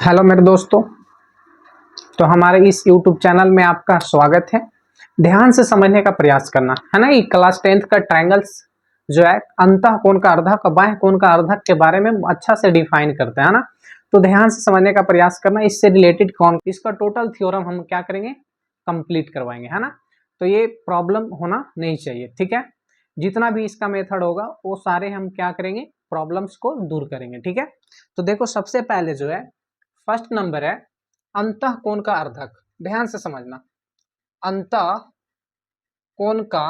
Hello मेरे दोस्तों। तो हमारे इस YouTube चैनल में आपका स्वागत है। ध्यान से समझने का प्रयास करना है ना। ये क्लास 10th का ट्रायंगल्स जो है अंतः कोण का अर्धक और बाह्य कोण का अर्धक के बारे में अच्छा से डिफाइन करते हैं ना। तो ध्यान से समझने का प्रयास करना। इससे रिलेटेड कौन इसका टोटल थ्योरम हम क्या करेंगे, कंप्लीट करवाएंगे, है ना। तो ये प्रॉब्लम होना नहीं चाहिए, ठीक है। जितना भी इसका मेथड होगा वो सारे हम क्या करेंगे, प्रॉब्लम्स को दूर करेंगे, ठीक है। तो देखो सबसे पहले जो है फर्स्ट नंबर है अंतः कोण का अर्धक। ध्यान से समझना, अंतः कोण का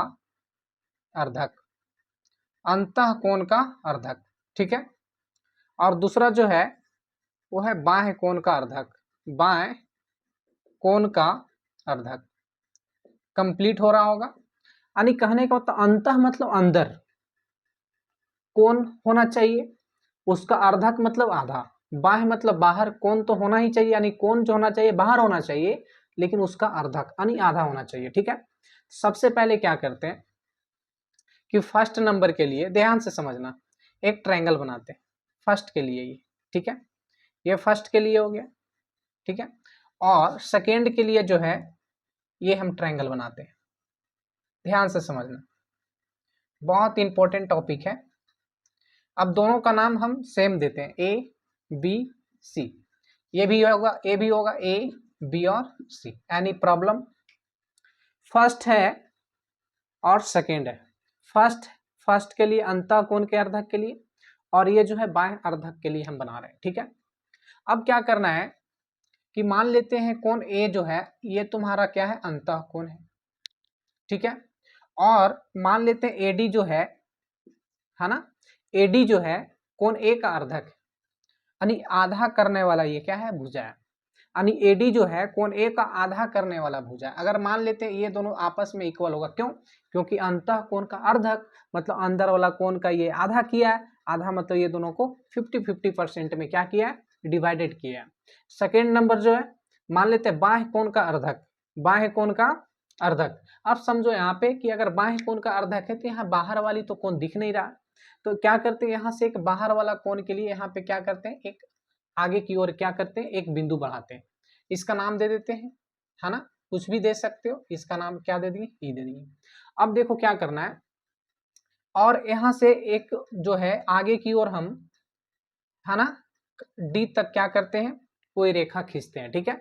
अर्धक, अंतः कोण का अर्धक, ठीक है। और दूसरा जो है वो है बाह्य कोण का अर्धक, बाह्य कोण का अर्धक। कंप्लीट हो रहा होगा। यानी कहने का मतलब अंतः मतलब अंदर, कोण होना चाहिए, उसका अर्धक मतलब आधा, बाह्य मतलब बाहर, कोण तो होना ही चाहिए, यानी कोण जो होना चाहिए बाहर होना चाहिए, लेकिन उसका अर्धक यानी आधा होना चाहिए, ठीक है। सबसे पहले क्या करते हैं कि फर्स्ट नंबर के लिए ध्यान से समझना, एक ट्रायंगल बनाते हैं फर्स्ट के लिए, ये ठीक है। ये फर्स्ट के लिए हो गया, ठीक है। और सेकेंड के लिए जो है ये हम ट्रायंगल बनाते हैं। ध्यान से समझना, बहुत इंपॉर्टेंट टॉपिक है। अब दोनों का नाम हम सेम देते हैं, ए बी सी। ये भी होगा ए भी होगा, ए बी और सी। Any problem? फर्स्ट है और सेकेंड है। फर्स्ट के लिए अंतः कोण के अर्धक के लिए, और ये जो है बाह्य अर्धक के लिए हम बना रहे हैं, ठीक है। अब क्या करना है कि मान लेते हैं कोण ए जो है ये तुम्हारा क्या है, अंतः कोण है, ठीक है। और मान लेते हैं एडी जो है ना, एडी जो है कोण ए का अर्धक है, यानी आधा करने वाला ये क्या है, भुजा है। यानी एडी जो है कोण ए का आधा करने वाला भुजा है। अगर मान लेते हैं ये दोनों आपस में इक्वल होगा, क्यों? क्योंकि अंतः कोण का अर्धक मतलब अंदर वाला कोण का ये आधा किया है, आधा मतलब ये दोनों को 50-50% में क्या किया है, डिवाइडेड किया है। सेकेंड नंबर जो है मान लेते हैं बाह्य कोण का अर्धक, बाह्य कोण का अर्धक। अब समझो यहाँ पे कि अगर बाह्य कोण का अर्धक है तो यहाँ बाहर वाली तो कोण दिख नहीं रहा, तो क्या करते हैं यहाँ से एक बाहर वाला कोण के लिए यहाँ पे क्या करते हैं, एक आगे की ओर क्या करते हैं, एक बिंदु बढ़ाते हैं। इसका नाम दे देते हैं, है ना, कुछ भी दे सकते हो। इसका नाम क्या दे दिए, ई दे दिए। अब देखो क्या करना है, और यहां से एक जो है आगे की ओर हम, है ना, डी तक क्या करते हैं, कोई रेखा खींचते हैं, ठीक है।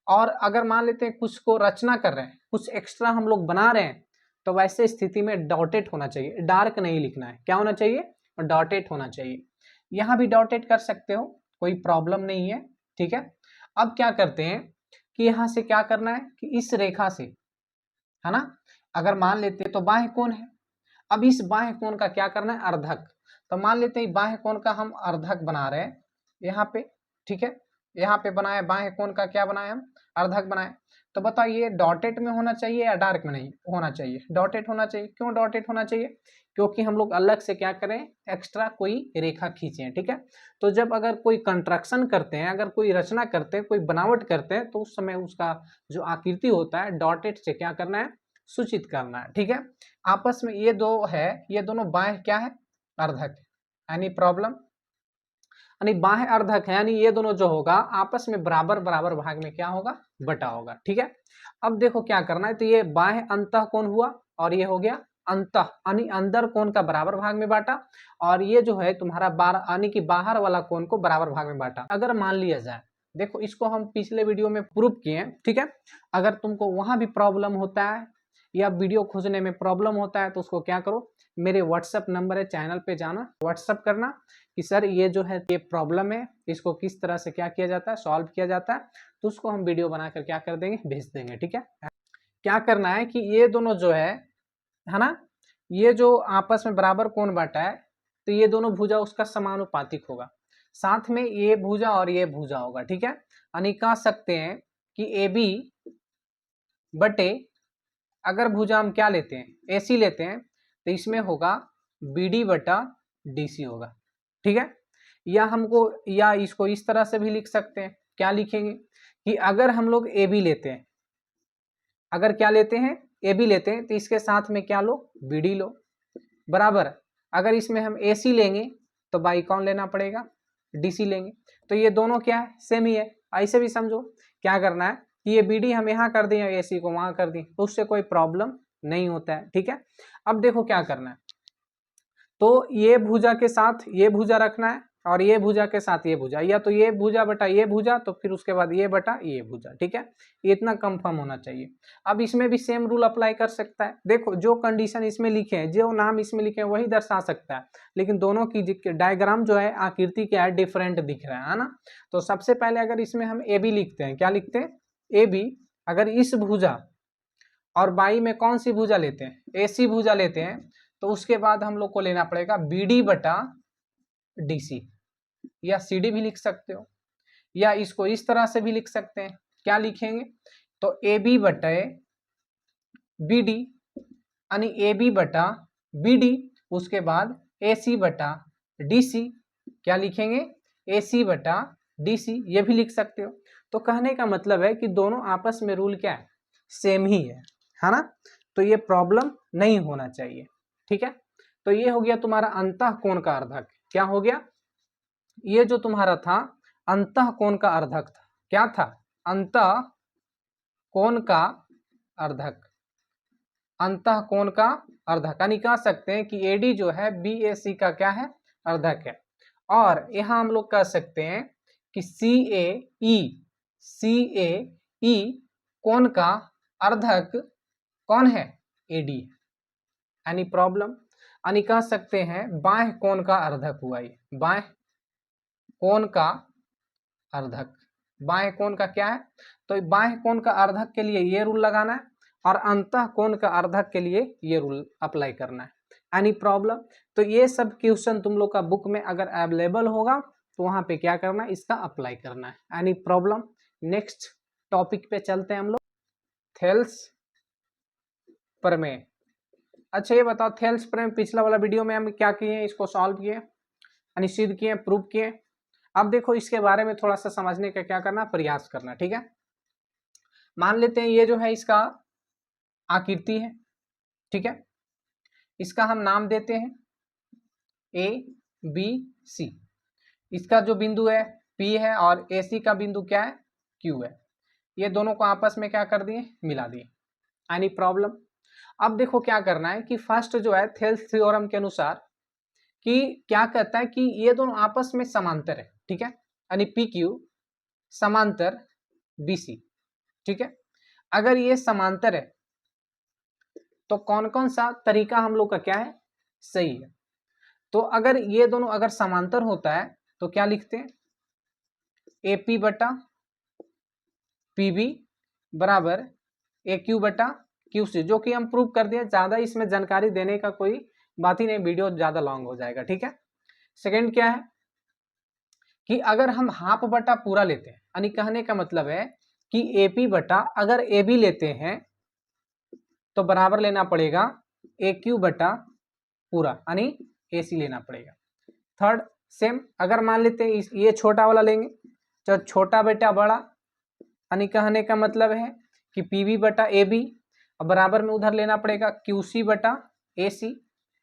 और अगर मान लेते हैं कुछ को रचना कर रहे हैं, कुछ एक्स्ट्रा हम लोग बना रहे हैं, तो वैसे स्थिति में डॉटेड होना चाहिए, डार्क नहीं लिखना है। क्या होना चाहिए, डॉटेड होना चाहिए। यहां भी डॉटेड कर सकते हो, कोई प्रॉब्लम नहीं है, ठीक है। अब क्या करते हैं कि यहां से क्या करना है कि इस रेखा से, है ना, अगर मान लेते हैं तो बाह्य कोण है। अब इस बाह्य कोण का क्या करना है, अर्धक। तो मान लेते हैं बाह्य कोण का हम अर्धक बना रहे हैं यहाँ पे, ठीक है। यहाँ पे बनाए बाह्य कोण का क्या बनाए, हम अर्धक बनाए। तो बताइए डॉटेड में होना चाहिए या डार्क में नहीं होना चाहिए, डॉटेड होना चाहिए। क्यों डॉटेड होना चाहिए, क्योंकि हम लोग अलग से क्या करें, एक्स्ट्रा कोई रेखा खींचे, ठीक है। तो जब अगर कोई कंस्ट्रक्शन करते हैं, अगर कोई रचना करते हैं, कोई बनावट करते हैं, तो उस समय उसका जो आकृति होता है डॉटेड से क्या करना है, सूचित करना है, ठीक है। आपस में ये दो है, ये दोनों बाह्य क्या है, अर्धक है। Any problem? यानी बाह्य अर्धक है, यानी ये दोनों जो होगा आपस में बराबर बराबर भाग में क्या होगा, बटा होगा, ठीक है। अब देखो क्या करना है, तो ये बाह्य अंतः कोण हुआ और ये हो गया अंतः यानी अंदर कोण का बराबर भाग में बांटा, और ये जो है तुम्हारा यानी कि बाहर वाला कोण को बराबर भाग में बांटा। अगर मान लिया जाए, देखो इसको हम पिछले वीडियो में प्रूव किए हैं, ठीक है। अगर तुमको वहां भी प्रॉब्लम होता है या वीडियो खोजने में प्रॉब्लम होता है तो उसको क्या करो, मेरे व्हाट्सएप नंबर है, चैनल पे जाना, व्हाट्सएप करना कि सर ये जो है ये प्रॉब्लम है, इसको किस तरह से क्या किया जाता है, सॉल्व किया जाता है। तो उसको हम वीडियो बनाकर क्या कर देंगे, भेज देंगे, ठीक है। क्या करना है कि ये दोनों जो है ना, ये जो आपस में बराबर कोण बांटा है, तो ये दोनों भुजा उसका समानुपातिक होगा, साथ में ये भुजा और ये भुजा होगा, ठीक है। यानी कह सकते हैं कि ए बी बटे, अगर भुजा हम क्या लेते हैं, एसी लेते हैं, तो इसमें होगा बीडी बटा डीसी होगा, ठीक है। या हमको, या इसको इस तरह से भी लिख सकते हैं, क्या लिखेंगे कि अगर हम लोग ए बी लेते हैं, अगर क्या लेते हैं, ए बी लेते हैं, तो इसके साथ में क्या लो, बीडी लो, बराबर। अगर इसमें हम एसी लेंगे तो बाई कौन लेना पड़ेगा, डीसी लेंगे। तो ये दोनों क्या है, सेम ही है। ऐसे भी समझो क्या करना है कि ये बी डी हम यहाँ कर दें, ए सी को वहां कर दें, तो उससे कोई प्रॉब्लम नहीं होता है। ठीक है, अब देखो क्या करना है, तो ये भुजा के साथ ये भुजा रखना है और ये भुजा के साथ ये भुजा, या तो ये भुजा बटा ये भुजा, तो फिर उसके बाद ये बटा ये भुजा। ठीक है, ये इतना कंफर्म होना चाहिए। अब इसमें भी सेम रूल अप्लाई कर सकता है। देखो जो कंडीशन इसमें लिखे हैं, जो नाम इसमें लिखे हैं वही दर्शा सकता है, लेकिन दोनों की डायग्राम जो है, आकृति क्या है, डिफरेंट दिख रहा है ना। तो सबसे पहले अगर इसमें हम ए बी लिखते हैं, क्या लिखते हैं, ए बी। अगर इस भुजा और बाई में कौन सी भुजा लेते हैं, ए सी भुजा लेते हैं, तो उसके बाद हम लोग को लेना पड़ेगा बी डी बटा डी सी, या सी डी भी लिख सकते हो, या इसको इस तरह से भी लिख सकते हैं। क्या लिखेंगे, तो ए बी बटे बी डी, यानी ए बी बटा बी डी, उसके बाद ए सी बटा डी सी। क्या लिखेंगे, ए सी बटा डी सी, ये भी लिख सकते हो। तो कहने का मतलब है कि दोनों आपस में रूल क्या है, सेम ही है ना। तो ये प्रॉब्लम नहीं होना चाहिए। ठीक है, तो ये हो गया तुम्हारा अंतःकोण का अर्धक। क्या हो गया, ये जो तुम्हारा था अंतःकोण का अर्धक था, क्या था, अंतःकोण का अर्धक, अंतःकोण का अर्धक, यानी कह सकते हैं कि एडी जो है बी ए सी का क्या है, अर्धक है। और यहां हम लोग कह सकते हैं कि सी ए ई कोण का अर्धक कौन है, एडी है। यानी प्रॉब्लम, यानी कह सकते हैं बाह्य कोण का अर्धक हुआ ये, बाह्य कोण का अर्धक। बाह्य कोण का क्या है, तो बाह्य कोण का अर्धक के लिए ये रूल लगाना है, और अंतः कोण का अर्धक के लिए ये रूल अप्लाई करना है। यानी प्रॉब्लम, तो ये सब क्वेश्चन तुम लोग का बुक में अगर अवेलेबल होगा तो वहां पे क्या करना है, इसका अप्लाई करना है। यानी प्रॉब्लम। नेक्स्ट टॉपिक पे चलते हैं हम लोग, थेल्स प्रमेय। अच्छा ये बताओ, थेल्स प्रमेय पिछला वाला वीडियो में हम क्या किए हैं, इसको सॉल्व किए, यानी सिद्ध किए, प्रूव किए। अब देखो इसके बारे में थोड़ा सा समझने का क्या करना, प्रयास करना। ठीक है, मान लेते हैं ये जो है इसका आकृति है। ठीक है, इसका हम नाम देते हैं ए बी सी। इसका जो बिंदु है पी है, और ए सी का बिंदु क्या है, क्यू है। ये दोनों को आपस में क्या कर दिए, मिला दिए। यानी प्रॉब्लम। अब देखो क्या करना है कि फर्स्ट जो है थेल्स थ्योरम के अनुसार कि क्या कहता है कि ये दोनों आपस में समांतर है। ठीक है, यानी पी क्यू समांतर बी सी। ठीक है, अगर ये समांतर है तो कौन कौन सा तरीका हम लोग का क्या है, सही है। तो अगर ये दोनों अगर समांतर होता है तो क्या लिखते हैं, ए पी बटा पी बी बराबर ए क्यू बटा क्यू सी, जो कि हम प्रूव कर दिए। ज्यादा इसमें जानकारी देने का कोई बात ही नहीं, वीडियो ज्यादा लॉन्ग हो जाएगा। ठीक है, सेकंड क्या है कि अगर हम हाफ बटा पूरा लेते हैं, यानी कहने का मतलब है कि ए पी बटा अगर ए बी लेते हैं तो बराबर लेना पड़ेगा ए क्यू बटा पूरा, यानी ए सी लेना पड़ेगा। थर्ड सेम, अगर मान लेते हैं ये छोटा वाला लेंगे, तो छोटा बेटा बड़ा, यानी कहने का मतलब है कि पी बी बटा ए बी, और बराबर में उधर लेना पड़ेगा क्यू सी बटा ए सी।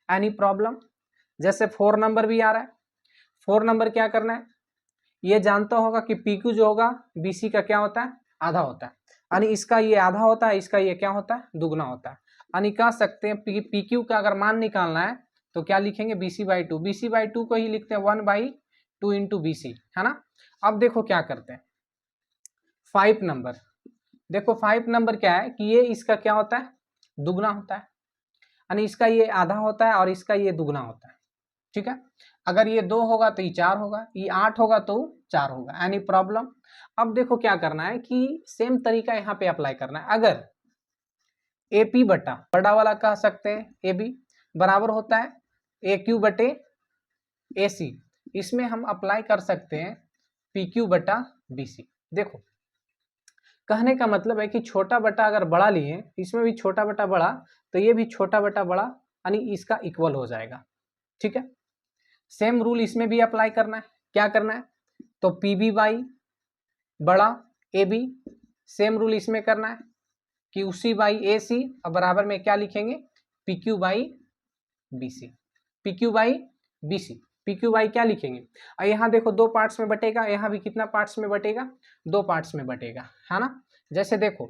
एनी प्रॉब्लम, जैसे 4 नंबर भी आ रहा है। 4 नंबर क्या करना है, ये जानता होगा कि पी क्यू जो होगा बी सी का क्या होता है, आधा होता है, यानी इसका ये आधा होता है, इसका ये क्या होता है, दुगना होता है। यानी कह सकते हैं पी क्यू का अगर मान निकालना है तो क्या लिखेंगे, B C by two. B C by two को ही लिखते हैं 1/2 इंटू बी सी, है ना। अब देखो क्या करते हैं, 5 नंबर। देखो 5 नंबर क्या है कि ये इसका क्या होता है, दुगना होता है, यानी इसका ये आधा होता है और इसका ये दुगना होता है। ठीक है, अगर ये 2 होगा तो ये 4 होगा, ये 8 होगा तो 4 होगा। Any problem. अब देखो क्या करना है कि सेम तरीका यहाँ पे अप्लाई करना है। अगर ए पी बटा बड़ा वाला कह सकते हैं ए बी बराबर होता है ए क्यू बटे ए सी, इसमें हम अप्लाई कर सकते हैं पी क्यू बटा बी सी। देखो कहने का मतलब है कि छोटा बटा अगर बड़ा लिए, इसमें भी छोटा बटा बड़ा, तो ये भी छोटा बटा बड़ा, यानी इसका इक्वल हो जाएगा। ठीक है, सेम रूल इसमें भी अप्लाई करना है। क्या करना है, तो पी बी बाई बड़ा ए बी, सेम रूल इसमें करना है, क्यू सी बाई ए सी, और बराबर में क्या लिखेंगे, P Q by B C, P Q by B C. P Q by क्या लिखेंगे, और यहाँ देखो दो पार्ट्स में बटेगा, यहाँ भी कितना पार्ट्स में बटेगा, दो पार्ट्स में बटेगा, है ना। जैसे देखो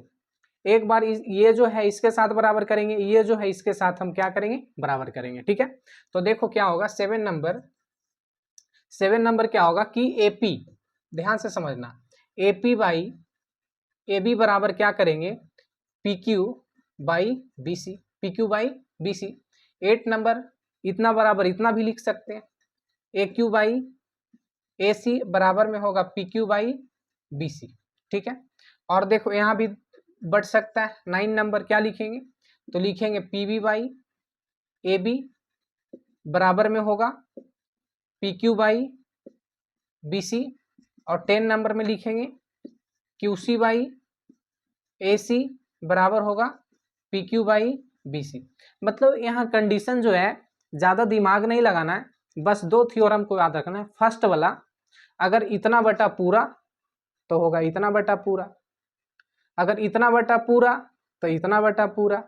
एक बार ये जो है इसके साथ बराबर करेंगे, ये जो है इसके साथ हम क्या करेंगे, बराबर करेंगे, ठीक है। तो देखो क्या होगा, 7 नंबर क्या होगा कि एपी, ध्यान से समझना, एपी बाई ए बी बराबर क्या करेंगे, P Q by B C, P Q by B C. 8 number इतना बराबर इतना भी लिख सकते हैं, ए क्यू बाई ए सी बराबर में होगा P Q by B C, ठीक है। और देखो यहाँ भी बढ़ सकता है, 9 नंबर क्या लिखेंगे, तो लिखेंगे P B by A B बराबर में होगा P Q by B C, और 10 नंबर में लिखेंगे Q C by A C बराबर होगा P Q by B C. मतलब यहाँ कंडीशन जो है ज़्यादा दिमाग नहीं लगाना है, बस दो थ्योरम को याद रखना है। फर्स्ट वाला अगर इतना बटा पूरा तो होगा इतना बटा पूरा, अगर इतना बटा पूरा तो इतना बटा पूरा,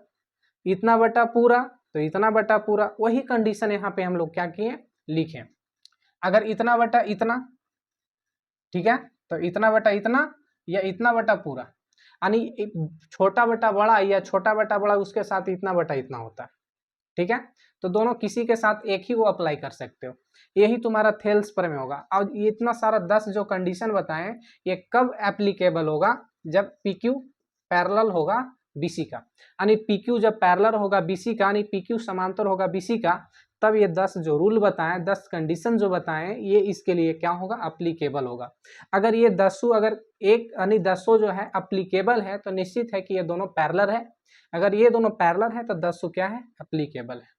इतना बटा पूरा तो इतना बटा पूरा, वही कंडीशन यहाँ पे हम लोग क्या किए, लिखे। अगर इतना बटा इतना, ठीक है, तो इतना बटा इतना या इतना बटा पूरा, यानी छोटा बटा बड़ा या छोटा बटा बड़ा उसके साथ इतना बटा इतना होता है, ठीक है। तो दोनों किसी के साथ एक ही वो अप्लाई कर सकते हो, यही तुम्हारा थेल्स पर में होगा। और ये इतना सारा 10 जो कंडीशन बताएं ये कब एप्लीकेबल होगा, जब पी क्यू पैरेलल होगा बीसी का, यानी पी क्यू जब पैरेलल होगा बीसी का, यानी पी क्यू समांतर होगा बीसी का, तब ये 10 जो रूल बताएं, 10 कंडीशन जो बताएं, ये इसके लिए क्या होगा, अप्लीकेबल होगा। अगर ये 10 अगर एक यानी 10 जो है अप्लीकेबल है तो निश्चित है कि ये दोनों पैरेलल है, अगर ये दोनों पैरेलल है तो 10 क्या है, अप्लीकेबल है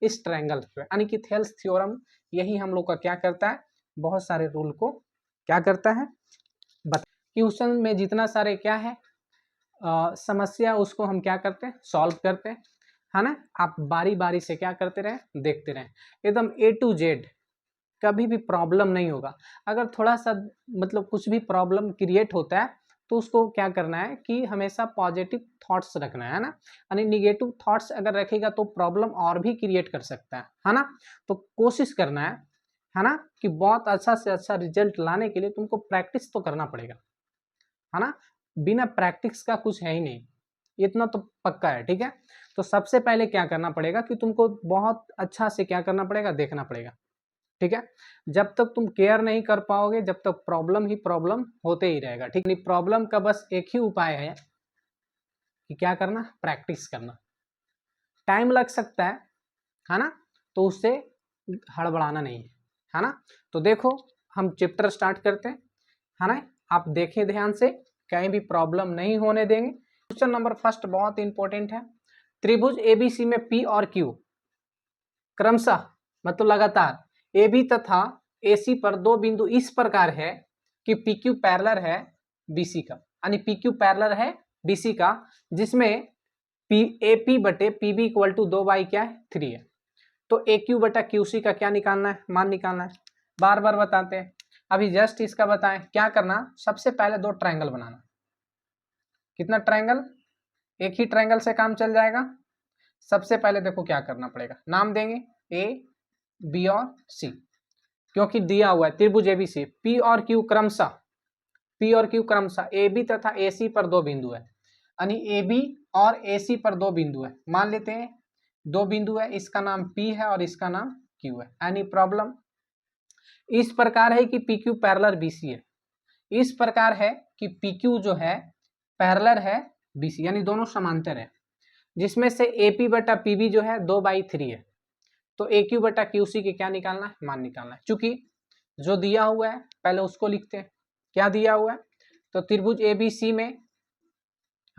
इस ट्रायंगल पे। यानी कि थेल्स थ्योरम यही हम लोग का क्या करता है, बहुत सारे रूल को क्या करता है, क्वेश्चन में जितना सारे क्या है समस्या, उसको हम क्या करते हैं, सॉल्व करते हैं, है ना। आप बारी बारी से क्या करते रहे, देखते रहे, एकदम ए टू जेड, कभी भी प्रॉब्लम नहीं होगा। अगर थोड़ा सा मतलब कुछ भी प्रॉब्लम क्रिएट होता है तो उसको क्या करना है कि हमेशा पॉजिटिव थॉट्स रखना है ना, यानी निगेटिव थॉट्स अगर रखेगा तो प्रॉब्लम और भी क्रिएट कर सकता है ना। तो कोशिश करना है ना, कि बहुत अच्छा से अच्छा रिजल्ट लाने के लिए तुमको प्रैक्टिस तो करना पड़ेगा, है ना। बिना प्रैक्टिस का कुछ है ही नहीं, इतना तो पक्का है, ठीक है। तो सबसे पहले क्या करना पड़ेगा कि तुमको बहुत अच्छा से क्या करना पड़ेगा, देखना पड़ेगा, ठीक है। जब तक तुम केयर नहीं कर पाओगे जब तक प्रॉब्लम ही प्रॉब्लम होते ही रहेगा, ठीक नहीं। प्रॉब्लम का बस एक ही उपाय है कि क्या करना, प्रैक्टिस करना। टाइम लग सकता है ना, तो उससे हड़बड़ाना नहीं है ना। तो देखो हम चैप्टर स्टार्ट करते हैं, है ना। आप देखें ध्यान से, कहीं भी प्रॉब्लम नहीं होने देंगे। क्वेश्चन नंबर फर्स्ट बहुत इंपॉर्टेंट है। त्रिभुज एबीसी में पी और क्यू क्रमशः मतलब लगातार ए बी तथा ए सी पर दो बिंदु इस प्रकार है कि पी क्यू पैरेलल है बीसी का, यानी पी क्यू पैरेलल है बीसी का, जिसमें पी ए पी बटे P B equal to 2 by क्या है 3 है। तो ए क्यू बटा क्यू सी का क्या निकालना है, मान निकालना है। बार बार बताते हैं, अभी जस्ट इसका बताएं क्या करना। सबसे पहले दो ट्रायंगल बनाना। कितना ट्रायंगल, एक ही ट्रायंगल से काम चल जाएगा। सबसे पहले देखो क्या करना पड़ेगा, नाम देंगे ए बी और सी, क्योंकि दिया हुआ है त्रिभुज एबीसी, पी और क्यू क्रमशः ए बी तथा ए सी पर दो बिंदु है, यानी ए बी और ए सी पर दो बिंदु है। मान लेते हैं दो बिंदु है, इसका नाम पी है और इसका नाम क्यू है। एनी प्रॉब्लम, इस प्रकार है कि पी क्यू पैरेलल बीसी है, इस प्रकार है कि पी क्यू जो है पैरेलल है बीसी, यानी दोनों समांतर है, जिसमें से ए पी बटा पी बी जो है 2/3 है। तो ए क्यू बटा क्यू सी के क्या निकालना है, मान निकालना है। चूंकि जो दिया हुआ है पहले उसको लिखते हैं, क्या दिया हुआ है, तो त्रिभुज ए बी सी में,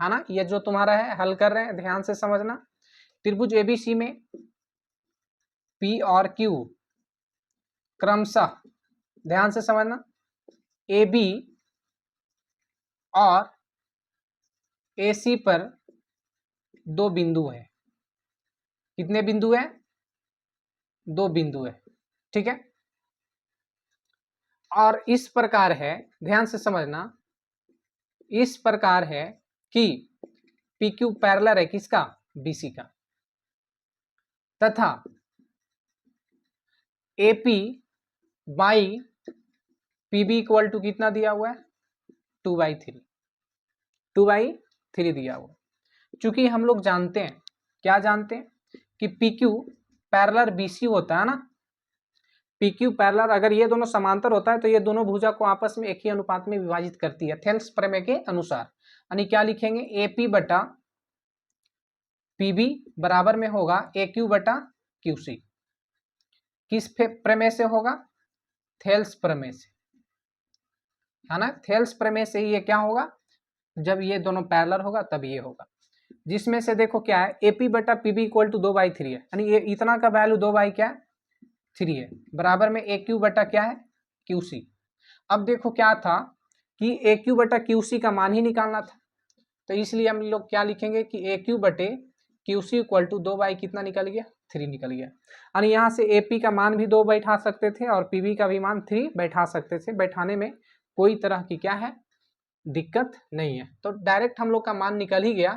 है ना, ये जो तुम्हारा है हल कर रहे हैं ध्यान से समझना। त्रिभुज ए बी सी में पी और क्यू क्रमशः, ध्यान से समझना, ए बी और ए सी पर दो बिंदु है। कितने बिंदु है, दो बिंदु है, ठीक है। और इस प्रकार है, ध्यान से समझना, इस प्रकार है कि पी क्यू पैरेलल है किसका, बीसी का, तथा AP by PB equal to कितना दिया हुआ है 2/3, 2/3 दिया हुआ। चूंकि हम लोग जानते हैं, क्या जानते हैं कि PQ पैरेलल BC होता है ना, PQ पैरेलल, अगर ये दोनों समांतर होता है तो ये दोनों भुजा को आपस में एक ही अनुपात में विभाजित करती है थेल्स प्रमेय के अनुसार। यानी क्या लिखेंगे AP बटा PB बराबर में होगा AQ बटा QC। किस प्रमेय से होगा? थेल्स प्रमेय से, है ना। थेल्स प्रमेय से ही ये क्या होगा, जब ये दोनों पैरेलल होगा तब ये होगा। जिसमें से देखो क्या है AP बटा PB इक्वल टू 2/3 है, यानी ये इतना का वैल्यू 2/3 है, बराबर में AQ बटा क्या है QC। अब देखो क्या था कि AQ बटा QC का मान ही निकालना था, तो इसलिए हम लोग क्या लिखेंगे कि AQ बटे QC इक्वल टू 2 कितना निकल गया 3 निकल गया। यानी यहाँ से AP का मान भी 2 बैठा सकते थे और PB का भी मान 3 बैठा सकते थे, बैठाने में कोई तरह की क्या है दिक्कत नहीं है। तो डायरेक्ट हम लोग का मान निकल ही गया,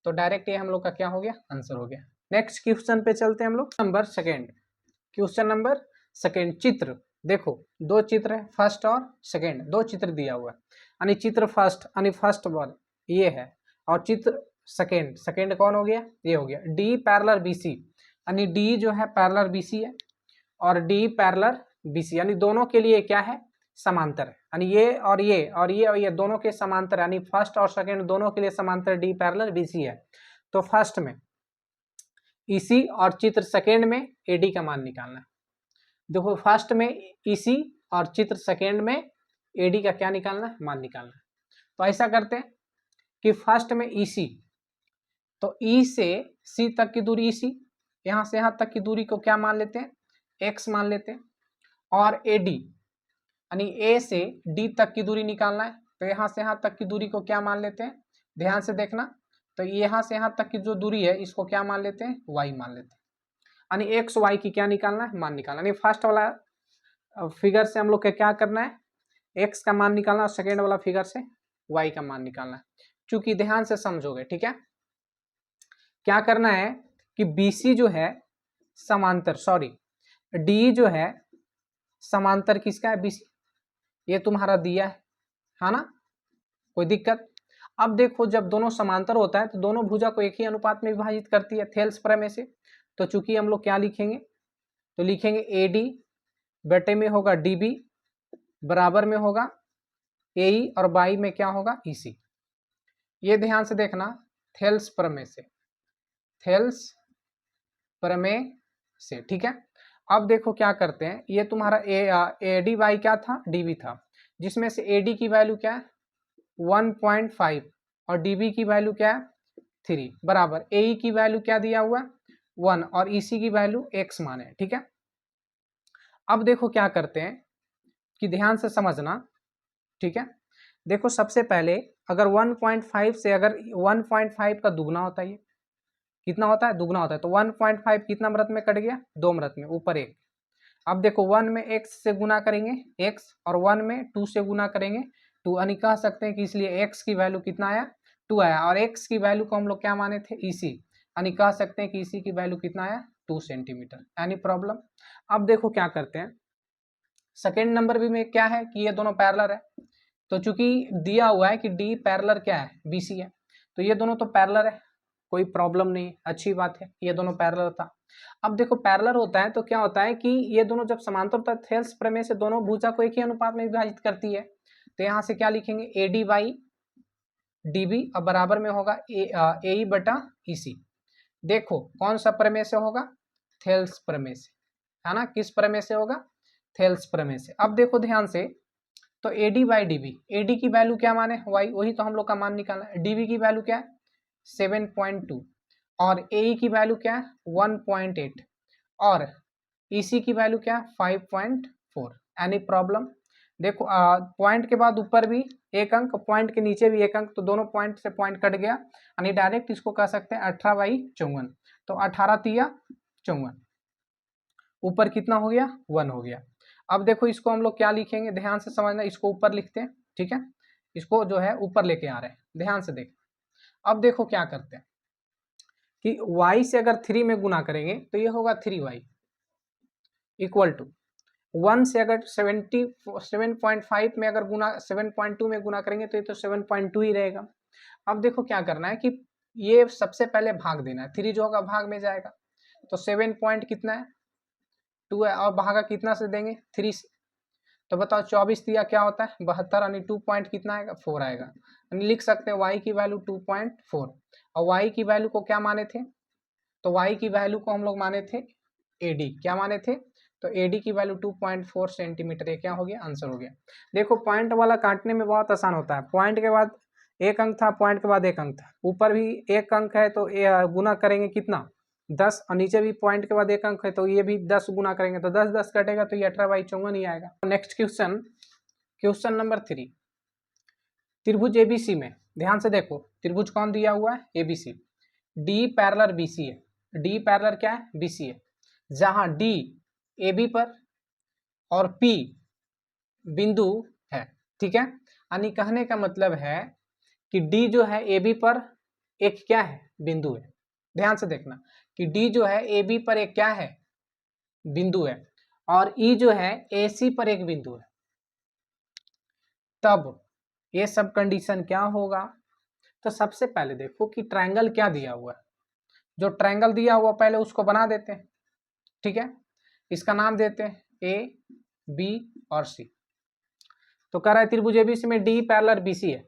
तो डायरेक्ट ये हम लोग का क्या हो गया आंसर हो गया। नेक्स्ट क्वेश्चन पे चलते हैं हम लोग, number second, question number second. चित्र देखो, दो चित्र है, फर्स्ट और सेकेंड, दो चित्र दिया हुआ है। यानी चित्र फर्स्ट यानी फर्स्ट बॉल ये है, और चित्र सेकेंड, सेकेंड कौन हो गया ये हो गया। डी पैरेलल BC, यानी डी जो है पैरेलल BC है और डी पैरेलल BC, यानी दोनों के लिए क्या है समांतर है। यानी ये और ये और ये और ये दोनों के समांतर, यानी फर्स्ट और सेकेंड दोनों के लिए समांतर डी पैरेलल BC है। तो फर्स्ट में EC और चित्र सेकेंड में AD का मान निकालना है। देखो फर्स्ट में EC और चित्र सेकेंड में AD का क्या निकालना है मान निकालना है। तो ऐसा करते हैं कि फर्स्ट में EC, तो E से C तक की दूरी EC, यहाँ से यहाँ तक की दूरी को क्या मान लेते हैं X मान लेते हैं। और AD यानी A से D तक की दूरी निकालना है, तो यहाँ से यहाँ तक की दूरी को क्या मान लेते हैं, ध्यान से देखना। तो यहाँ से यहाँ तक की जो दूरी है इसको क्या मान लेते हैं Y मान लेते हैं। यानी X Y की क्या निकालना है मान निकालना। यानी फर्स्ट वाला फिगर से हम लोग को क्या करना है X का मान निकालना, और सेकेंड वाला फिगर से Y का मान निकालना है। चूंकि ध्यान से समझोगे, ठीक है। क्या करना है कि BC जो है समांतर, सॉरी D जो है समांतर किसका है BC, ये तुम्हारा दिया है ना, कोई दिक्कत। अब देखो जब दोनों समांतर होता है तो दोनों भुजा को एक ही अनुपात में विभाजित करती है थेल्स प्रमेय से। तो चूंकि हम लोग क्या लिखेंगे, तो लिखेंगे AD बटे में होगा DB बराबर में होगा AE और बाई में क्या होगा EC। ये ध्यान से देखना, थेल्स प्रमेय से, थेल्स प्रमेय से, ठीक है। अब देखो क्या करते हैं, ये तुम्हारा AD बाई क्या था DB था, जिसमें से AD की वैल्यू क्या है 1.5 और DB की वैल्यू क्या है 3 बराबर AE की वैल्यू क्या दिया हुआ 1 और EC की वैल्यू X मान है, ठीक है। अब देखो क्या करते हैं कि ध्यान से समझना, ठीक है। देखो सबसे पहले अगर 1.5 से अगर 1.5 का दुगना होता है, ये कितना होता है दुगना होता है, तो 1.5 कितना मृत में कट गया 2 मृत में, ऊपर 1। अब देखो 1 में x से गुना करेंगे x और 1 में 2 से गुना करेंगे 2, यानी कह सकते हैं कि इसलिए x की वैल्यू कितना आया 2 आया, और x की वैल्यू को हम लोग क्या माने थे EC, यानी कह सकते हैं कि EC की वैल्यू कितना आया 2 सेंटीमीटर। यानी प्रॉब्लम। अब देखो क्या करते हैं, सेकेंड नंबर भी में क्या है कि ये दोनों पैरेलल है, तो चूंकि दिया हुआ है कि D पैरेलल क्या है BC है, तो ये दोनों तो पैरेलल है, कोई प्रॉब्लम नहीं, अच्छी बात है, ये दोनों पैरेलल था। अब देखो पैरेलल होता है तो क्या होता है कि ये दोनों जब समांतर होता है थेल्स प्रमेय से दोनों भुजा को एक ही अनुपात में विभाजित करती है। तो यहाँ से क्या लिखेंगे AD बाई DB और बराबर में होगा AE बटा EC। देखो कौन सा प्रमेय से होगा थेल्स प्रमेय से, है ना। किस प्रमेय से होगा थेल्स प्रमेय से। अब देखो ध्यान से, तो AD बाई DB, AD की वैल्यू क्या माने Y, वही तो हम लोग का मान निकालना है। DB की वैल्यू क्या है 7.2 और AE की वैल्यू क्या है 1.8 और EC की वैल्यू क्या है 5.4। Any problem. देखो पॉइंट के बाद ऊपर भी एक अंक, पॉइंट के नीचे भी एक अंक, तो दोनों पॉइंट से पॉइंट कट गया, यानी डायरेक्ट इसको कह सकते हैं 18/54। तो 18 तिया 54, ऊपर कितना हो गया 1 हो गया। अब देखो इसको हम लोग क्या लिखेंगे, ध्यान से समझना, इसको ऊपर लिखते हैं, ठीक है। इसको जो है ऊपर लेके आ रहे हैं, ध्यान से देख। अब देखो क्या करते हैं कि y से अगर 3 में गुना करेंगे तो ये होगा 3y इक्वल टू, 1 से अगर 7.5 में अगर गुना 7.2 में गुना करेंगे तो ये तो 7.2 ही रहेगा। अब देखो क्या करना है कि ये सबसे पहले भाग देना है, 3 जो होगा भाग में जाएगा, तो 7 पॉइंट कितना है 2 है, और भागा कितना से देंगे 3 से, तो बताओ 24 दिया क्या होता है 72, यानी 2 पॉइंट कितना आएगा 4 आएगा, यानी लिख सकते हैं y की वैल्यू 2.4। और y की वैल्यू को क्या माने थे, तो y की वैल्यू को हम लोग माने थे AD, क्या माने थे, तो AD की वैल्यू 2.4 सेंटीमीटर, ये क्या हो गया आंसर हो गया। देखो पॉइंट वाला काटने में बहुत आसान होता है, पॉइंट के बाद एक अंक था, पॉइंट के बाद एक अंक था, ऊपर भी एक अंक है तो गुना करेंगे कितना 10, और नीचे भी पॉइंट के बाद एक अंक है तो ये भी 10 गुना करेंगे तो 10 10 कटेगा, तो ये 18/54 ही आएगा। नेक्स्ट क्वेश्चन, क्वेश्चन नंबर 3, त्रिभुज ABC में ध्यान से देखो, त्रिभुज कौन दिया हुआ है ABC, D पैरेलल BC है, D पैरेलल क्या है BC है, जहां D AB पर और P बिंदु है, ठीक है, यानी कहने का मतलब है कि D जो है AB पर एक क्या है बिंदु है, ध्यान से देखना कि D जो है AB पर एक क्या है बिंदु है, और E जो है AC पर एक बिंदु है, तब ये सब कंडीशन क्या होगा। तो सबसे पहले देखो कि ट्रायंगल क्या दिया हुआ है, जो ट्रायंगल दिया हुआ पहले उसको बना देते हैं, ठीक है, इसका नाम देते हैं A B और C। तो कह रहा है त्रिभुज ABC में D पैरेलल BC है,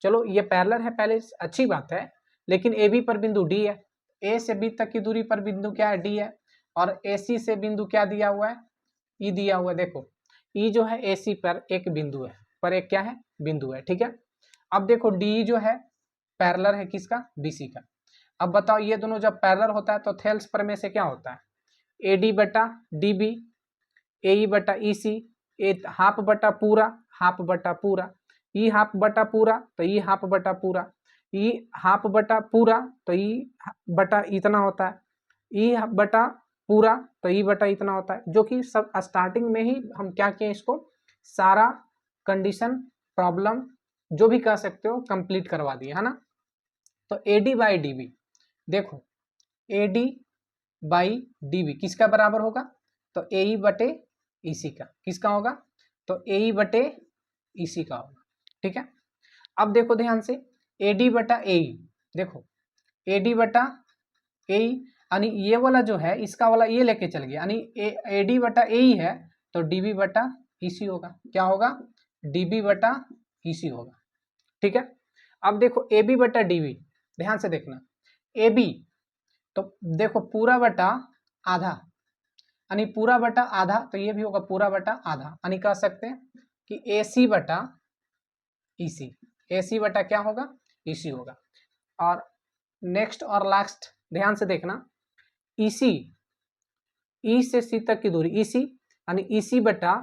चलो ये पैरेलल है पहले अच्छी बात है, लेकिन AB पर बिंदु D है, A से B तक की दूरी पर बिंदु क्या है D है, और AC से बिंदु क्या दिया हुआ है E दिया हुआ है। देखो E जो है AC पर एक बिंदु है, पर एक क्या है बिंदु है, ठीक है। अब देखो D जो है पैरेलल है किसका BC का। अब बताओ ये दोनों जब पैरेलल होता है तो थेल्स प्रमेय से क्या होता है AD बटा DB, AE बटा EC, हाफ बटा पूरा, हाफ बटा पूरा, ई हाफ बटा पूरा तो ई हाफ बटा पूरा, ई हाफ बटा पूरा तो ई बटा इतना होता है, ई बटा पूरा तो ई बटा इतना होता है, जो कि सब स्टार्टिंग में ही हम क्या किए इसको सारा कंडीशन प्रॉब्लम जो भी कह सकते हो कंप्लीट करवा दिए है ना। तो AD बाई DB, देखो AD बाई DB किसका बराबर होगा, तो AE बटे EC का, किसका होगा तो AE बटे EC का होगा, ठीक है। अब देखो ध्यान से AD बटा AE, देखो AD बटा AE, यानी ये वाला जो है इसका वाला ये लेके चल गया, यानी AD बटा AE है तो DB बटा EC होगा, क्या होगा DB बटा EC होगा, ठीक है। अब देखो AB बटा DB, ध्यान से देखना AB तो देखो पूरा बटा आधा, यानी पूरा बटा आधा तो ये भी होगा पूरा बटा आधा, यानी कह सकते हैं कि AC बटा EC, AC बटा क्या होगा EC होगा। और नेक्स्ट और लास्ट ध्यान से देखना EC, E से C तक की दूरी EC, यानी EC बटा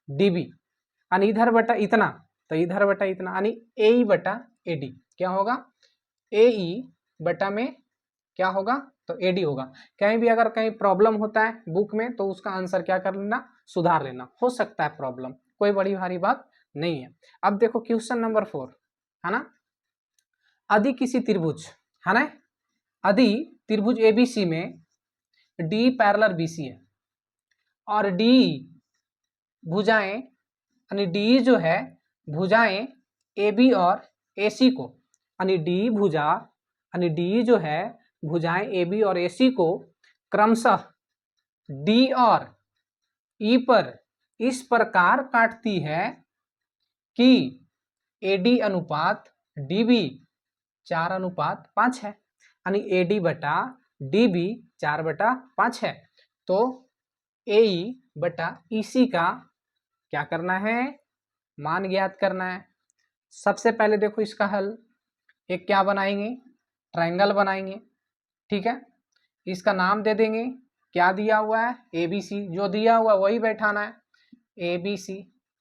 DB, यानी इधर बटा इतना तो इधर बटा इतना, यानी AE बटा AD, क्या होगा AE बटा में क्या होगा तो AD होगा। कहीं भी अगर कहीं प्रॉब्लम होता है बुक में तो उसका आंसर क्या कर लेना सुधार लेना, हो सकता है प्रॉब्लम, कोई बड़ी भारी बात नहीं है। अब देखो क्वेश्चन नंबर 4 है ना, यदि किसी त्रिभुज है ना, यदि त्रिभुज ABC में D पैरेलल BC है और D भुजाएं, यानी D जो है भुजाएं AB और AC को, यानी D भुजा, यानी D जो है भुजाएं AB और AC को क्रमशः D और E पर इस प्रकार काटती है कि AD अनुपात DB 4:5 है, यानी AD बटा DB 4/5 है, तो AE बटा EC का क्या करना है मान ज्ञात करना है। सबसे पहले देखो इसका हल, एक क्या बनाएंगे ट्रायंगल बनाएंगे, ठीक है, इसका नाम दे देंगे क्या दिया हुआ है ABC, जो दिया हुआ वही बैठाना है ABC,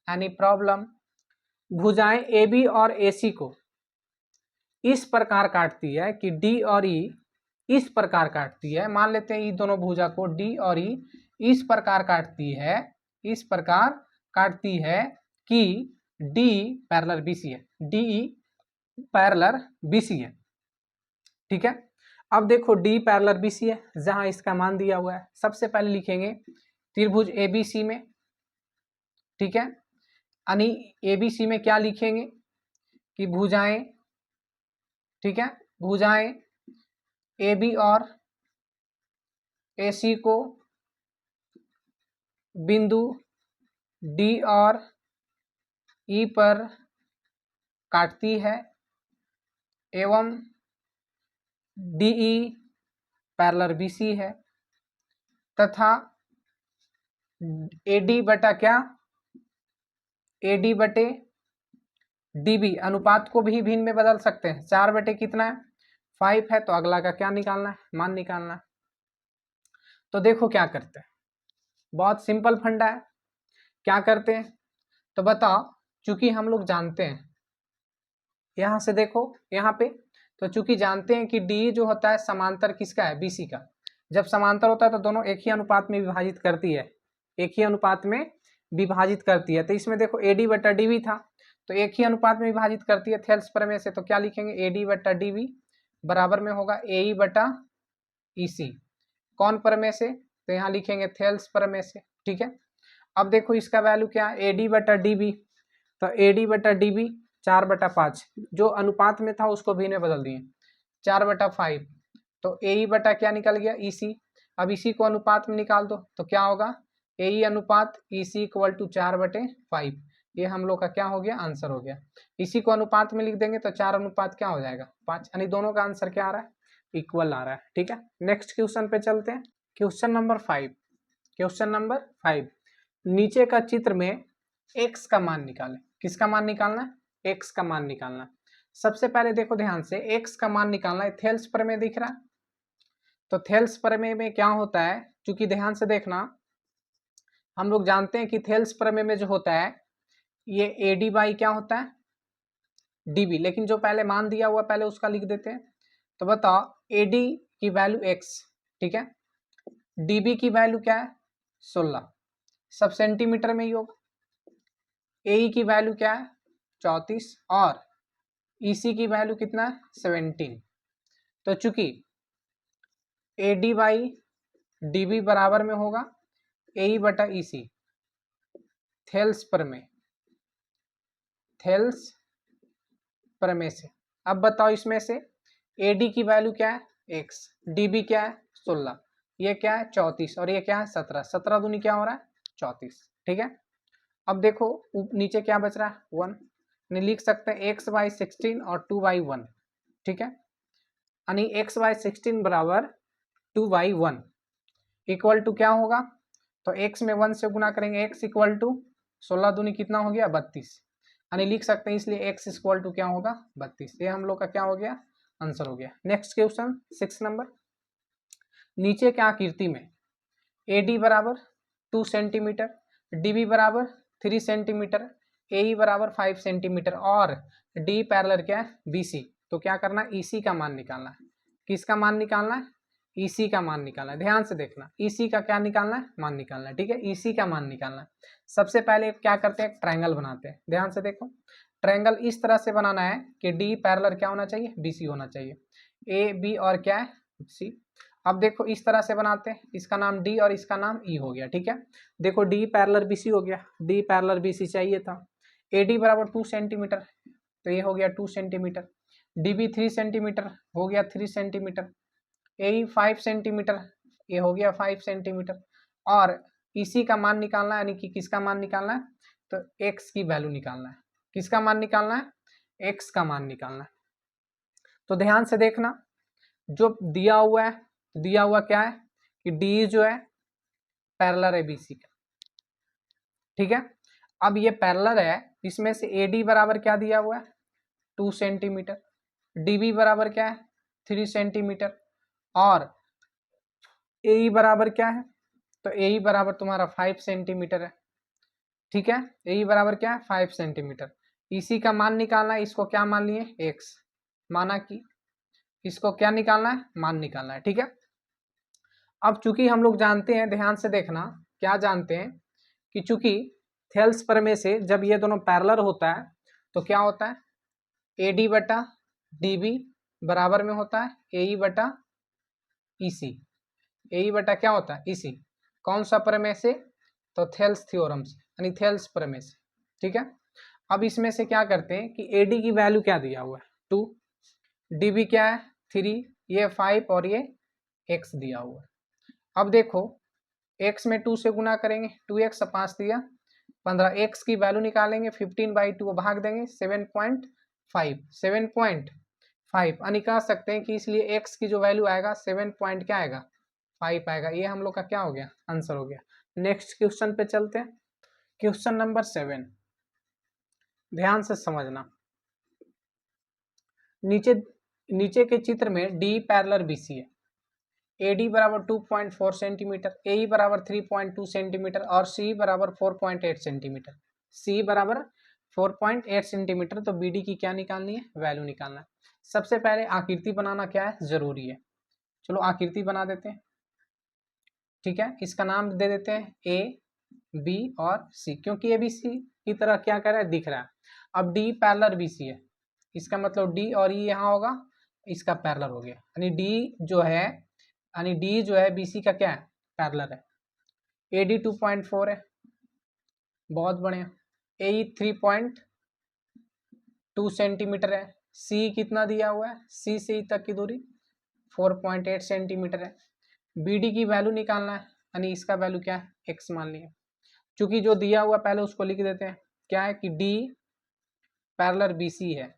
यानी प्रॉब्लम भुजाएं AB और AC को इस प्रकार काटती है कि D और E इस प्रकार काटती है, मान लेते हैं ये दोनों भुजा को D और E इस प्रकार काटती है, इस प्रकार काटती है कि D पैरेलल BC है, DE पैरेलल BC है, ठीक है। अब देखो D पैरेलल BC है, जहां इसका मान दिया हुआ है, सबसे पहले लिखेंगे त्रिभुज एबीसी में, ठीक है, यानी एबीसी में क्या लिखेंगे कि भुजाएं, ठीक है, भुजाएं AB और AC को बिंदु D और E पर काटती है एवं DE पैरेलल BC है तथा AD बटा क्या, AD बटे DB अनुपात को भी भिन्न में बदल सकते हैं। 4 बटे कितना है 5 है, तो अगला का क्या निकालना है, मान निकालना है। तो देखो क्या करते हैं, बहुत सिंपल फंडा है। क्या करते हैं तो बताओ, चूंकि हम लोग जानते हैं, यहां से देखो यहाँ पे, तो चूंकि जानते हैं कि डी जो होता है समांतर किसका है, बीसी का। जब समांतर होता है तो दोनों एक ही अनुपात में विभाजित करती है, एक ही अनुपात में विभाजित करती है। तो इसमें देखो एडी बटा डीवी था, तो एक ही अनुपात में विभाजित करती है थेल्स प्रमेय से। तो क्या लिखेंगे, एडी बटा डीवी बराबर में होगा एई बटा ईसी। कौन प्रमेय से, तो यहाँ लिखेंगे थेल्स प्रमेय से, ठीक है। अब देखो इसका वैल्यू क्या है, एडी बटा डीबी, तो एडी बटा डीबी 4/5, जो अनुपात में था उसको भी ने बदल दिए 4/5, तो एई बटा क्या निकल गया, ईसी। अब इसी को अनुपात में निकाल दो तो क्या होगा, एई अनुपात ईसी इक्वल टू 4/5। ये हम लोग का क्या हो गया, आंसर हो गया। इसी को अनुपात में लिख देंगे तो 4 अनुपात क्या हो जाएगा 5, यानी दोनों का आंसर क्या आ रहा है, इक्वल आ रहा है, ठीक है। नेक्स्ट क्वेश्चन पे चलते हैं, क्वेश्चन नंबर 5। क्वेश्चन नंबर 5, नीचे का चित्र में x का मान निकालें। किसका मान निकालना है, x का मान निकालना। सबसे पहले देखो ध्यान से, x का मान निकालना है, थेल्स प्रमेय दिख रहा है। तो थेल्स प्रमेय में क्या होता है, चूंकि ध्यान से देखना, हम लोग जानते हैं कि थेल्स प्रमेय में जो होता है ये एडी बाई क्या होता है, डीबी, लेकिन जो पहले मान दिया हुआ पहले उसका लिख देते हैं। तो बताओ एडी की वैल्यू x, ठीक है, डीबी की वैल्यू क्या है 16, सब सेंटीमीटर में ही होगा। एई की वैल्यू क्या है 34 और ईसी की वैल्यू कितना है 17। तो चूंकि एडी बाई डीबी बराबर में होगा एई बटा ईसी, थेल्स प्रमेय, थेल्स प्रमेय से। अब बताओ इसमें से एडी की वैल्यू क्या है x, डीबी क्या है 16, ये क्या है 34 और ये क्या है 17, 17 दूनी क्या हो रहा है 34, ठीक है। अब देखो नीचे क्या बच रहा है 1, नहीं लिख सकते हैं x/16 और 2/1, ठीक है, यानी x/16 बराबर 2/1 इक्वल टू क्या होगा, तो x में 1 से गुना करेंगे, x इक्वल टू 16 दूनी कितना हो गया 32, यानी लिख सकते हैं इसलिए x इक्वल टू क्या होगा 32। ये हम लोग का क्या हो गया, आंसर हो गया। नेक्स्ट क्वेश्चन 6 नंबर, नीचे क्या आकृति में AD बराबर 2 सेंटीमीटर, DB बराबर 3 सेंटीमीटर, AE बराबर 5 सेंटीमीटर और D पैरेलल क्या है BC, तो क्या करना है, EC का मान निकालना है। किसका मान निकालना है, EC का मान निकालना है। ध्यान से देखना, EC का क्या निकालना है, मान निकालना है, ठीक है, EC का मान निकालना है। सबसे पहले क्या करते हैं, ट्रायंगल बनाते हैं। ध्यान से देखो, ट्रायंगल इस तरह से बनाना है कि D पैरेलल क्या होना चाहिए, BC होना चाहिए, AB और क्या है C। अब देखो इस तरह से बनाते हैं, इसका नाम D और इसका नाम E हो गया, ठीक है। देखो D पैरेलल BC हो गया, D पैरेलल BC चाहिए था। AD बराबर 2 सेंटीमीटर, तो ये हो गया 2 सेंटीमीटर, DB 3 सेंटीमीटर हो गया 3 सेंटीमीटर, AE 5 सेंटीमीटर, ये हो गया 5 सेंटीमीटर, और EC का मान निकालना है, यानी कि किसका मान निकालना है, तो x की वैल्यू निकालना है। किसका मान निकालना है, x का मान निकालना है। तो ध्यान से देखना, जो दिया हुआ है, दिया हुआ क्या है कि D जो है पैरेलल है BC का, ठीक है। अब ये पैरेलल है, इसमें से AD बराबर क्या दिया हुआ है 2 सेंटीमीटर, DB बराबर क्या है 3 सेंटीमीटर और AE बराबर क्या है, तो AE बराबर तुम्हारा 5 सेंटीमीटर है, ठीक है। AE बराबर क्या है 5 सेंटीमीटर। EC का मान निकालना है, इसको क्या मान लिए x, माना कि इसको क्या निकालना है, मान निकालना है, ठीक है। अब चूंकि हम लोग जानते हैं, ध्यान से देखना, क्या जानते हैं कि चूंकि थेल्स प्रमेय से जब ये दोनों पैरेलल होता है तो क्या होता है, AD बटा DB बराबर में होता है AE बटा EC, AE बटा क्या होता है EC। कौन सा प्रमेय से? तो थेल्स थ्योरम से, यानी थेल्स प्रमेय से। ठीक है, अब इसमें से क्या करते हैं कि एडी की वैल्यू क्या दिया हुआ है 2, डीबी क्या है 3, ये 5 और ये x दिया हुआ है। अब देखो x में 2 से गुना करेंगे, 2x 5 दिया 15, x की वैल्यू निकालेंगे 15/2 भाग देंगे 7.5, 7.5 यानी कह सकते हैं कि इसलिए x की जो वैल्यू आएगा 7 पॉइंट क्या आएगा 5 आएगा। ये हम लोग का क्या हो गया आंसर हो गया। नेक्स्ट क्वेश्चन पे चलते हैं, क्वेश्चन नंबर 7, ध्यान से समझना। नीचे नीचे के चित्र में डी पैरेलल बीसी है, AD बराबर 2.4 सेंटीमीटर, AE बराबर 3.2 सेंटीमीटर और CE बराबर 4.8 सेंटीमीटर। CE बराबर 4.8 सेंटीमीटर, तो BD की क्या निकालनी है वैल्यू निकालना है। सबसे पहले आकृति बनाना क्या है जरूरी है, चलो आकृति बना देते हैं। ठीक है, इसका नाम दे देते हैं A B और C, क्योंकि ABC की तरह क्या कर रहा है दिख रहा है। अब D पैरेलल BC है, इसका मतलब D और E यहाँ होगा, इसका पैरेलल हो गया, यानी D जो है BC का क्या है पैरेलल है। AD 2.4 है, बहुत बढ़िया। AE 3.2 सेंटीमीटर है, C कितना दिया हुआ है, C से E तक की दूरी 4.8 सेंटीमीटर है। BD की वैल्यू निकालना है, यानी इसका वैल्यू क्या है x मान लिया। चूंकि जो दिया हुआ पहले उसको लिख देते हैं, क्या है कि D पैरेलल BC है।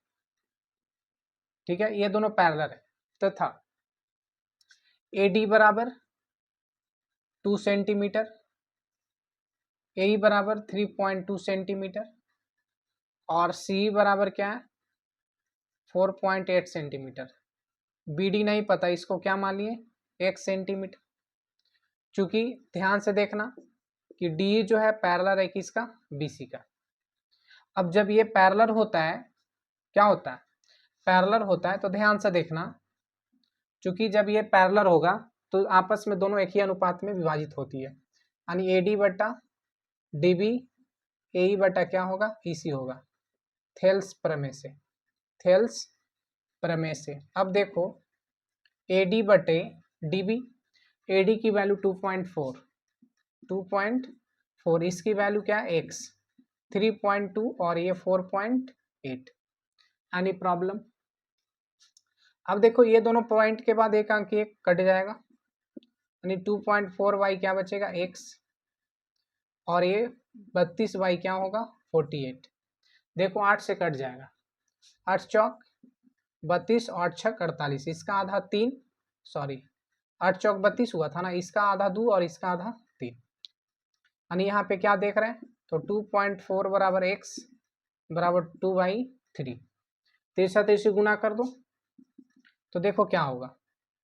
ठीक है, ये दोनों पैरेलल है, तथा AD बराबर 2 सेंटीमीटर, AE बराबर 3.2 सेंटीमीटर और CE बराबर क्या है 4.8 सेंटीमीटर। BD नहीं पता, इसको क्या मान लिए 1 सेंटीमीटर। चूंकि ध्यान से देखना कि D जो है पैरेलल है किसका BC का। अब जब ये पैरेलल होता है, क्या होता है पैरेलल होता है, तो ध्यान से देखना, चूंकि जब ये पैरेलल होगा तो आपस में दोनों एक ही अनुपात में विभाजित होती है, यानी AD बटा DB AE बटा क्या होगा EC होगा, थेल्स प्रमेय से, थेल्स प्रमेय से। अब देखो AD बटे DB, AD की वैल्यू 2.4, इसकी वैल्यू क्या है x 3.2 और ये 4.8, एनी प्रॉब्लम। अब देखो ये दोनों पॉइंट के बाद एक अंक एक कट जाएगा, यानी 2.4y क्या बचेगा x, और ये 32y क्या होगा 48। देखो 8 से कट जाएगा, 8 चौक 32 और 6 48, इसका आधा 3, सॉरी 8 चौक 32 हुआ था ना, इसका आधा 2 और इसका आधा 3, यानी यहाँ पे क्या देख रहे हैं, तो 2.4 बराबर x बराबर 2/3, तिरछा तिरछी गुना कर दो तो देखो क्या होगा,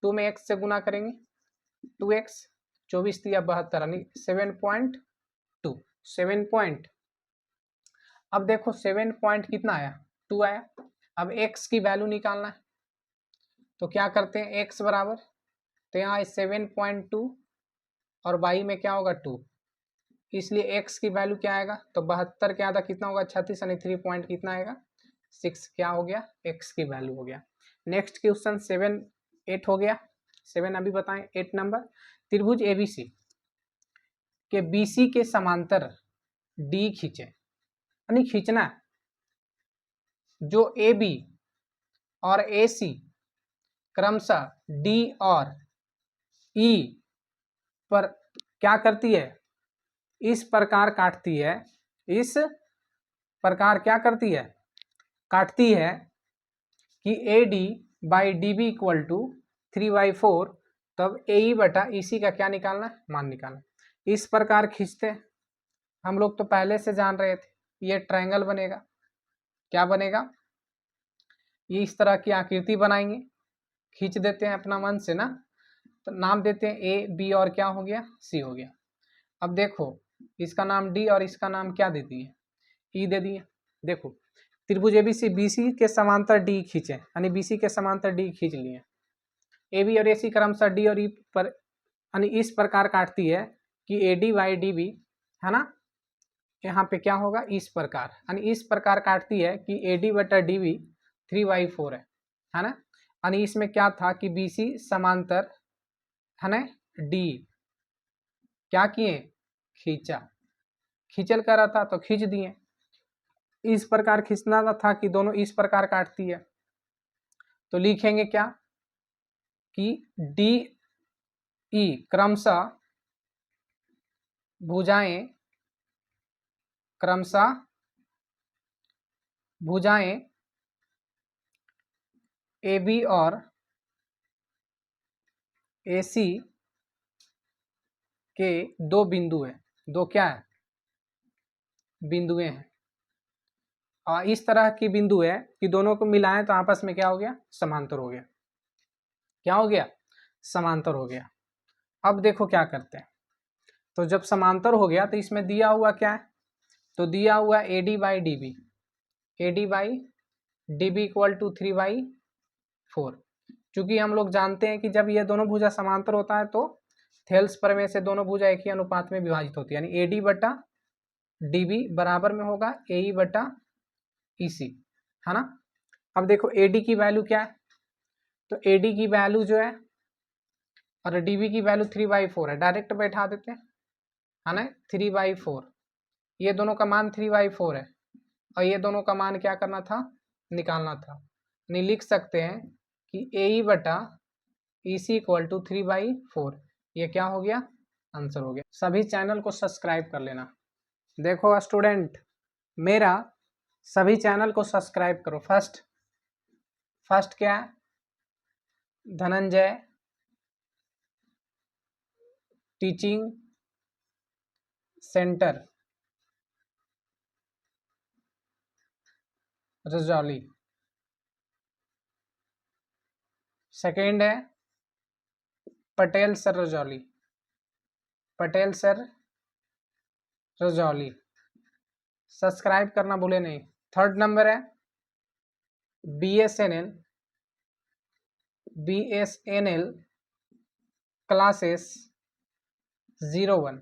2 में x से गुना करेंगे 2x, 24 दिया 72, यानी 7.2, 7 पॉइंट। अब देखो 7 पॉइंट कितना आया 2 आया। अब x की वैल्यू निकालना है, तो क्या करते हैं x बराबर, तो यहाँ 7.2 और y में क्या होगा 2, इसलिए x की वैल्यू क्या आएगा, तो 72 के आधा कितना होगा 36, यानी 3 पॉइंट कितना आएगा 6, क्या हो गया x की वैल्यू हो गया। नेक्स्ट क्वेश्चन 7 8 हो गया, 7 अभी बताएं। 8 नंबर, त्रिभुज ABC के BC के समांतर D खींचे, यानी खींचना है, जो AB और AC क्रमशः D और E पर क्या करती है, इस प्रकार काटती है, इस प्रकार क्या करती है काटती है कि AD by DB equal to 3/4, तब AE बटा EC का क्या निकालना है मान निकालना। इस प्रकार खींचते हैं, हम लोग तो पहले से जान रहे थे, ये ट्रायंगल बनेगा, क्या बनेगा, ये इस तरह की आकृति बनाएंगे, खींच देते हैं अपना मन से ना, तो नाम देते हैं AB और क्या हो गया C हो गया। अब देखो इसका नाम D और इसका नाम क्या दे दिए E दे दिए। देखो त्रिभुज ABC BC के समांतर D खींचे, यानी BC के समांतर D खींच लिए, AB और AC क्रमशः D और E पर, यानी इस प्रकार काटती है कि AD बाई DB है ना, यहाँ पे क्या होगा इस प्रकार, यानी इस प्रकार काटती है कि AD बटा DB 3/4 है ना, यानी इसमें क्या था कि BC समांतर है ना D, क्या किए, खींचा, खींचल कर रहा था तो खींच दिए। इस प्रकार खींचना था कि दोनों इस प्रकार काटती है, तो लिखेंगे क्या कि डी ई क्रमशः भुजाएं, क्रमशः भुजाएं ए बी और ए सी के दो बिंदु हैं, दो क्या है, बिंदुएं हैं। और इस तरह की बिंदु है कि दोनों को मिलाएं तो आपस में क्या हो गया, समांतर हो गया। क्या हो गया, समांतर हो गया। अब देखो क्या करते हैं, तो जब समांतर हो गया तो इसमें दिया हुआ क्या है, तो दिया हुआ A D by D B, A D by D B equal to 3/4। चूंकि हम लोग जानते हैं कि जब ये दोनों भुजा समांतर होता है तो थेल्स प्रमेय से दोनों भुजा एक ही अनुपात में विभाजित होती है, यानी ए डी बटा डी बी बराबर में होगा ए ई बटा ई सी, है ना। अब देखो ए डी की वैल्यू क्या है, तो ए डी की वैल्यू जो है और डी बी की वैल्यू 3/4 है, डायरेक्ट बैठा देते हैं, है ना। 3/4, ये दोनों का मान 3/4 है और ये दोनों का मान क्या करना था, निकालना था। नहीं, लिख सकते हैं कि ए ई बटा ई सी इक्वल टू 3/4, ये क्या हो गया, आंसर हो गया। सभी चैनल को सब्सक्राइब कर लेना। देखो स्टूडेंट, मेरा सभी चैनल को सब्सक्राइब करो। फर्स्ट क्या है, Dhananjay teaching centre Rajauli. Second है Patel sir Rajauli, Patel sir Rajauli, subscribe करना भूले नहीं। थर्ड नंबर है BSNL क्लासेस 01,